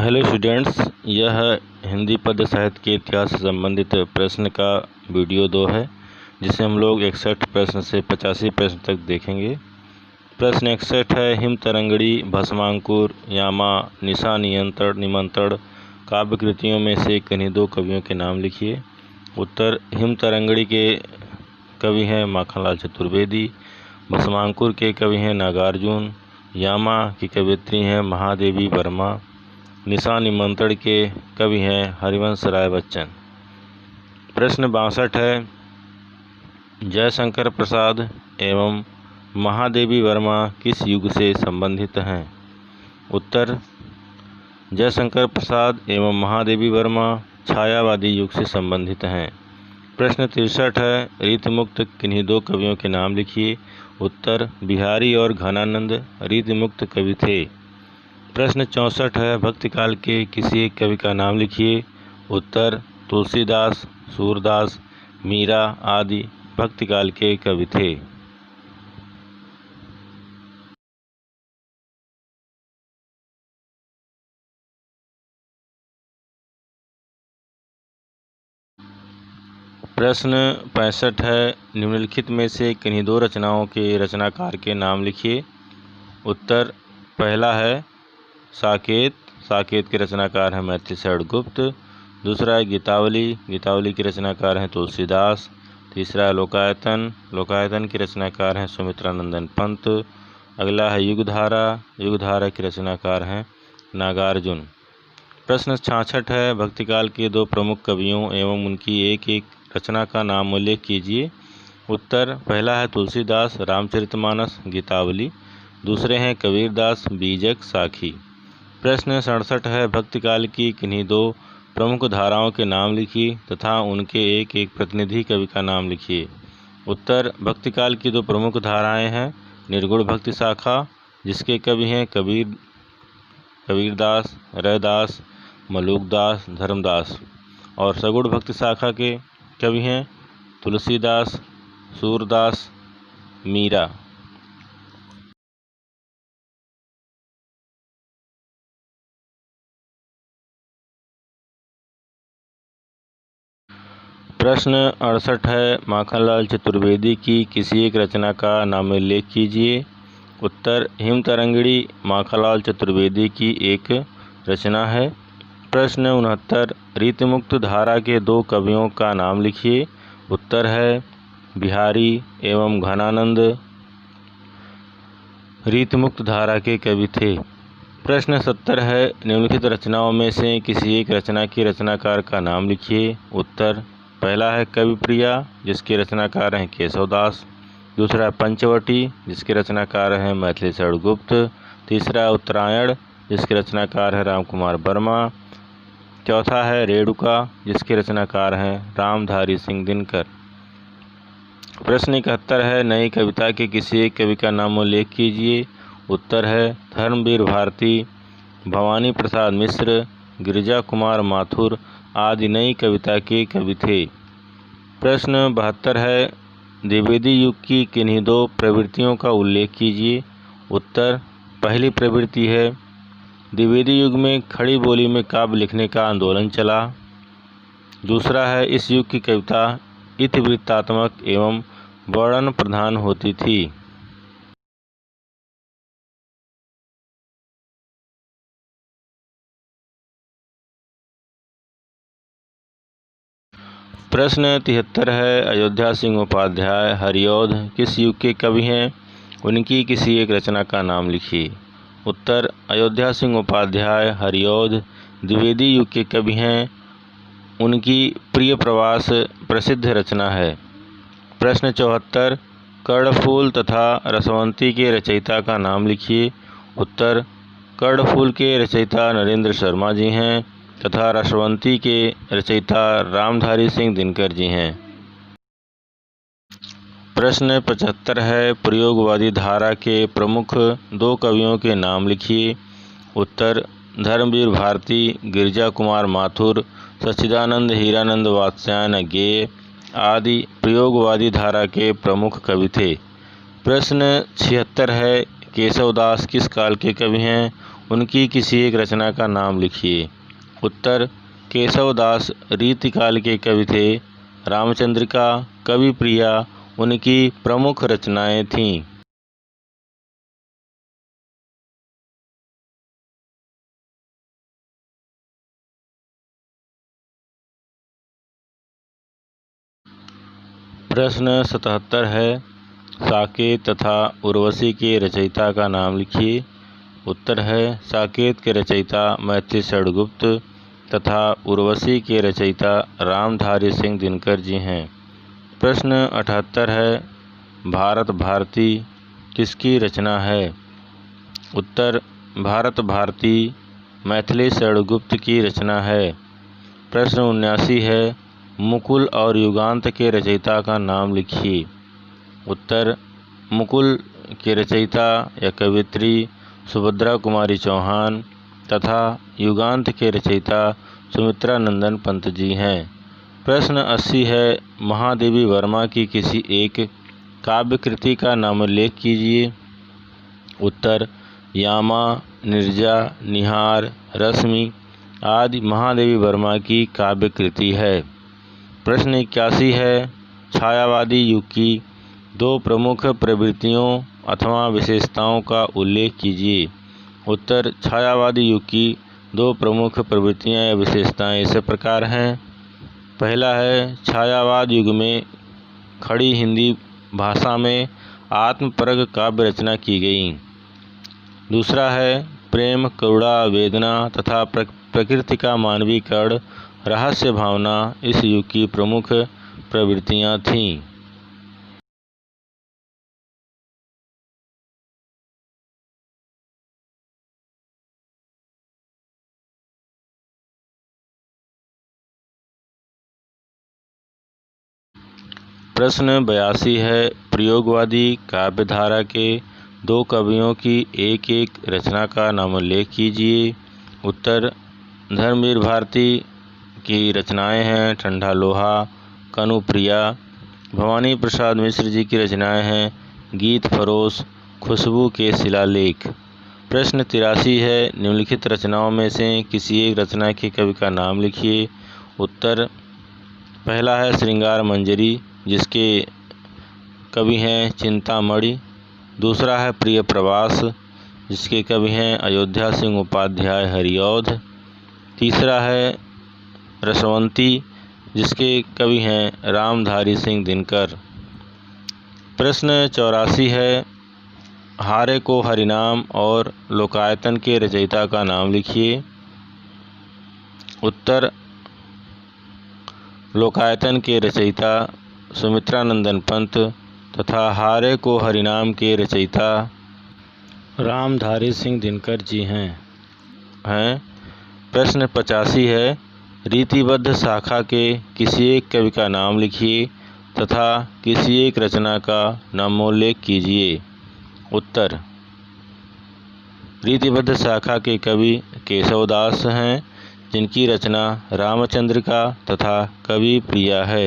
Hello students, यह हिंदी पद्य साहित्य के इतिहास से संबंधित प्रश्न का वीडियो 2 है, जिसे हम लोग 61 प्रश्न से 85 प्रश्न तक देखेंगे। प्रश्न 61 है, हिम तरंगड़ी, भस्मांकुर, यामा, निशा, निमंत्रण काव्य कृतियों में से किन्हीं 2 कवियों के नाम लिखिए। उत्तर, हिम तरंगड़ी के कवि हैं माखनलाल चतुर्वेदी, भस्मांकुर के कवि हैं नागार्जुन, यामा की कवियत्री हैं महादेवी वर्मा, निशा निमंत्रण के कवि हैं हरिवंश राय बच्चन। प्रश्न 62 है, जयशंकर प्रसाद एवं महादेवी वर्मा किस युग से संबंधित हैं? उत्तर, जयशंकर प्रसाद एवं महादेवी वर्मा छायावादी युग से संबंधित हैं। प्रश्न 63 है, रीतिमुक्त किन्हीं 2 कवियों के नाम लिखिए। उत्तर, बिहारी और घनानंद रीतिमुक्त कवि थे। प्रश्न 64 है, भक्तिकाल के किसी एक कवि का नाम लिखिए। उत्तर, तुलसीदास, सूरदास, मीरा आदि भक्तिकाल के कवि थे। प्रश्न 65 है, निम्नलिखित में से किन्हीं 2 रचनाओं के रचनाकार के नाम लिखिए। उत्तर, पहला है साकेत, साकेत के रचनाकार हैं मैथिली शरण गुप्त। दूसरा है गीतावली, गीतावली के रचनाकार हैं तुलसीदास। तीसरा है लोकायतन, लोकायतन के रचनाकार हैं सुमित्रानंदन पंत। अगला है युगधारा, युगधारा के रचनाकार हैं नागार्जुन। प्रश्न 66 है, भक्तिकाल के 2 प्रमुख कवियों एवं उनकी एक एक रचना का नाम उल्लेख कीजिए। उत्तर, पहला है तुलसीदास, रामचरितमानस, गीतावली। दूसरे हैं कबीरदास, बीजक, साखी। प्रश्न 67 है, भक्तिकाल की किन्हीं 2 प्रमुख धाराओं के नाम लिखिए तथा उनके एक एक प्रतिनिधि कवि का नाम लिखिए। उत्तर, भक्तिकाल की 2 प्रमुख धाराएं हैं निर्गुण भक्ति शाखा, जिसके कवि हैं कबीरदास, रैदास, मलूकदास, धर्मदास, और सगुण भक्ति शाखा के कवि हैं तुलसीदास, सूरदास, मीरा। प्रश्न 68 है, माखनलाल चतुर्वेदी की किसी एक रचना का नाम उल्लेख कीजिए। उत्तर, हिम तरंगड़ी माखनलाल चतुर्वेदी की एक रचना है। प्रश्न 69, रीतिमुक्त धारा के 2 कवियों का नाम लिखिए। उत्तर है बिहारी एवं घनानंद रीतिमुक्त धारा के कवि थे। प्रश्न 70 है, निम्नलिखित रचनाओं में से किसी एक रचना के रचनाकार का नाम लिखिए। उत्तर, पहला है कविप्रिया, जिसके रचनाकार हैं केशवदास। दूसरा है पंचवटी, जिसके रचनाकार हैं मैथिली शरण गुप्त। तीसरा है उत्तरायण, जिसके रचनाकार हैं रामकुमार वर्मा। चौथा है रेणुका, जिसके रचनाकार हैं रामधारी सिंह दिनकर। प्रश्न 71 है, नई कविता के किसी एक कवि का नाम उल्लेख कीजिए। उत्तर है धर्मवीर भारती, भवानी प्रसाद मिश्र, गिरिजा कुमार माथुर आदि नई कविता के कवि थे। प्रश्न 72 है, द्विवेदी युग की किन्हीं 2 प्रवृत्तियों का उल्लेख कीजिए। उत्तर, पहली प्रवृत्ति है द्विवेदी युग में खड़ी बोली में काव्य लिखने का आंदोलन चला। दूसरा है इस युग की कविता इतिवृत्तात्मक एवं वर्णन प्रधान होती थी। प्रश्न 73 है, अयोध्या सिंह उपाध्याय हरिऔध किस युग के कवि हैं? उनकी किसी एक रचना का नाम लिखिए। उत्तर, अयोध्या सिंह उपाध्याय हरिऔध द्विवेदी युग के कवि हैं। उनकी प्रिय प्रवास प्रसिद्ध रचना है। प्रश्न 74, कर्णफूल तथा रसवंती के रचयिता का नाम लिखिए। उत्तर, कर्णफूल के रचयिता नरेंद्र शर्मा जी हैं तथा रसवंती के रचयिता रामधारी सिंह दिनकर जी हैं। प्रश्न 75 है, प्रयोगवादी धारा के प्रमुख 2 कवियों के नाम लिखिए। उत्तर, धर्मवीर भारती, गिरिजा कुमार माथुर, सच्चिदानंद हीरानंद वात्स्यायन गेय आदि प्रयोगवादी धारा के प्रमुख कवि थे। प्रश्न 76 है, केशवदास किस काल के कवि हैं? उनकी किसी एक रचना का नाम लिखिए। उत्तर, केशवदास रीतिकाल के कवि थे। रामचंद्रिका, कवि प्रिया उनकी प्रमुख रचनाएं थीं। प्रश्न 77 है, साकेत तथा उर्वशी के रचयिता का नाम लिखिए। उत्तर है, साकेत के रचयिता मैथिली षडगुप्त तथा उर्वशी के रचयिता रामधारी सिंह दिनकर जी हैं। प्रश्न 78 है, भारत भारती किसकी रचना है? उत्तर, भारत भारती मैथिली षडगुप्त की रचना है। प्रश्न 79 है, मुकुल और युगांत के रचयिता का नाम लिखिए। उत्तर, मुकुल के रचयिता या कवियत्री सुभद्रा कुमारी चौहान तथा युगांत के रचयिता सुमित्रा नंदन पंत जी हैं। प्रश्न 80 है, महादेवी वर्मा की किसी एक काव्य कृति का नामोल्लेख कीजिए। उत्तर, यामा, निर्जा, निहार, रश्मि आदि महादेवी वर्मा की काव्य कृति है। प्रश्न 81 है, छायावादी युग की दो प्रमुख प्रवृत्तियों अथवा विशेषताओं का उल्लेख कीजिए। उत्तर, छायावादी युग की दो प्रमुख प्रवृत्तियां या विशेषताएं इस प्रकार हैं। पहला है, छायावाद युग में खड़ी हिंदी भाषा में आत्मपरक काव्य रचना की गई। दूसरा है, प्रेम, करुणा, वेदना तथा प्रकृति का मानवीकरण, रहस्य भावना इस युग की प्रमुख प्रवृत्तियां थीं। प्रश्न 82 है, प्रयोगवादी काव्यधारा के दो कवियों की एक एक रचना का नामोल्लेख कीजिए। उत्तर, धर्मवीर भारती की रचनाएं हैं ठंडा लोहा, कनुप्रिया। भवानी प्रसाद मिश्र जी की रचनाएं हैं गीत फरोश, खुशबू के शिलालेख। प्रश्न 83 है, निम्नलिखित रचनाओं में से किसी एक रचना के कवि का नाम लिखिए। उत्तर, पहला है श्रृंगार मंजरी जिसके कवि हैं चिंतामणि। दूसरा है प्रिय प्रवास जिसके कवि हैं अयोध्या सिंह उपाध्याय हरिऔध। तीसरा है रसवंती जिसके कवि हैं रामधारी सिंह दिनकर। प्रश्न 84 है, हारे को हरिनाम और लोकायतन के रचयिता का नाम लिखिए। उत्तर, लोकायतन के रचयिता सुमित्रा नंदन पंत तथा हारे को हरिनाम के रचयिता रामधारी सिंह दिनकर जी हैं। प्रश्न 85 है, रीतिबद्ध शाखा के किसी एक कवि का नाम लिखिए तथा किसी एक रचना का नामोल्लेख कीजिए। उत्तर, रीतिबद्ध शाखा के कवि केशवदास हैं जिनकी रचना रामचंद्रिका तथा कवि प्रिया है।